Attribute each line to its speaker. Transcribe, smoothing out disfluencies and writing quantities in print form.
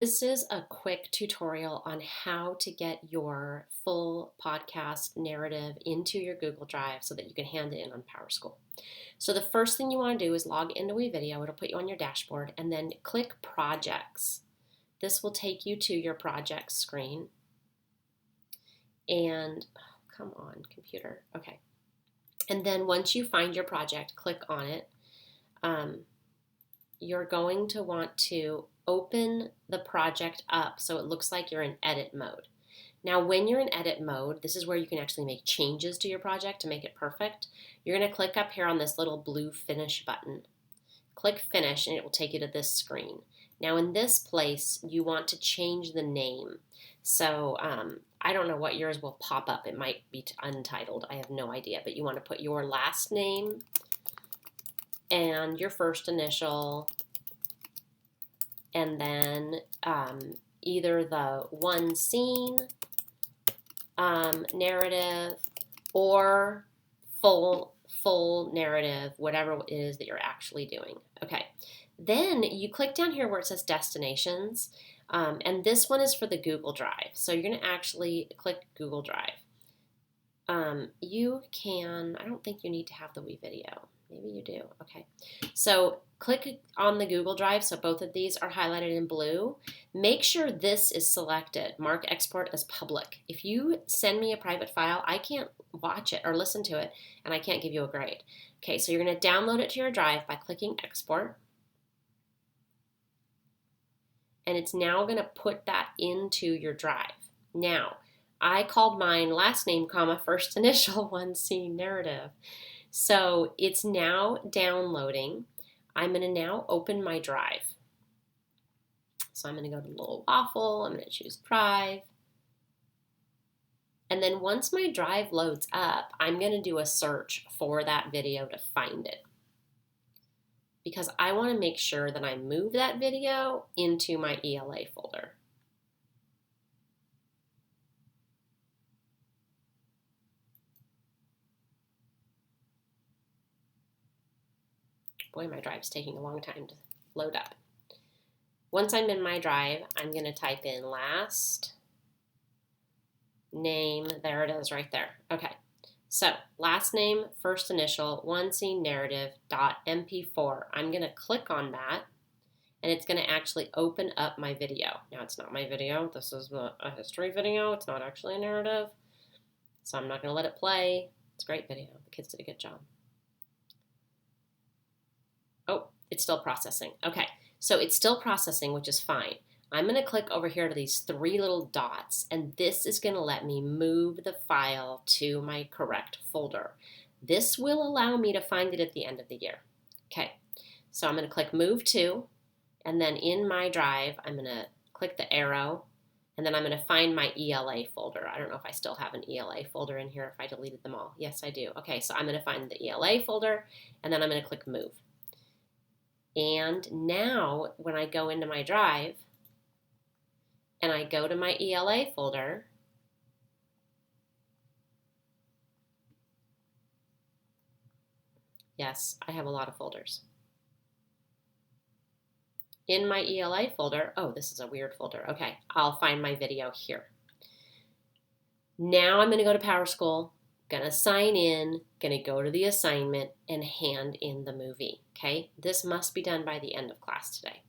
Speaker 1: This is a quick tutorial on how to get your full podcast narrative into your Google Drive so that you can hand it in on PowerSchool. So the first thing you want to do is log into WeVideo. It'll put you on your dashboard and then click Projects. This will take you to your projects screen. And, oh, come on, computer. Okay. And then once you find your project, click on it. You're going to want to open the project up so it looks like you're in edit mode. Now, when you're in edit mode, this is where you can actually make changes to your project to make it perfect. You're going to click up here on this little blue finish button. Click finish and it will take you to this screen. Now, in this place, you want to change the name. So I don't know what yours will pop up. It might be untitled. I have no idea, but you want to put your last name and your first initial, and then either the one scene narrative or full narrative, whatever it is that you're actually doing. Okay, then you click down here where it says destinations, and this one is for the Google Drive. So you're going to actually click Google Drive. You can, I don't think you need to have the WeVideo. Maybe you do. Okay. So click on the Google Drive. So both of these are highlighted in blue. Make sure this is selected. Mark export as public. If you send me a private file, I can't watch it or listen to it, and I can't give you a grade. Okay, so you're going to download it to your drive by clicking export. And it's now going to put that into your drive. Now, I called mine last name, comma, first initial, one scene narrative. So it's now downloading. I'm going to now open my drive. So I'm going to go to Little Waffle. I'm going to choose Drive. And then once my drive loads up, I'm going to do a search for that video to find it, because I want to make sure that I move that video into my ELA folder. Boy, my drive's taking a long time to load up. Once I'm in my drive, I'm going to type in last name. There it is right there. Okay, so last name, first initial, one scene narrative, .mp4. I'm going to click on that, and it's going to actually open up my video. Now, it's not my video. This is a history video. It's not actually a narrative, so I'm not going to let it play. It's a great video. The kids did a good job. Oh, it's still processing. Okay, so it's still processing, which is fine. I'm going to click over here to these three little dots, and this is going to let me move the file to my correct folder. This will allow me to find it at the end of the year. Okay, so I'm going to click Move To, and then in my drive, I'm going to click the arrow, and then I'm going to find my ELA folder. I don't know if I still have an ELA folder in here, if I deleted them all. Yes, I do. Okay, so I'm going to find the ELA folder, and then I'm going to click Move. And now when I go into my drive and I go to my ELA folder, yes, I have a lot of folders. In my ELA folder, oh, this is a weird folder. Okay, I'll find my video here. Now I'm going to go to PowerSchool, going to sign in, going to go to the assignment and hand in the movie. Okay, this must be done by the end of class today.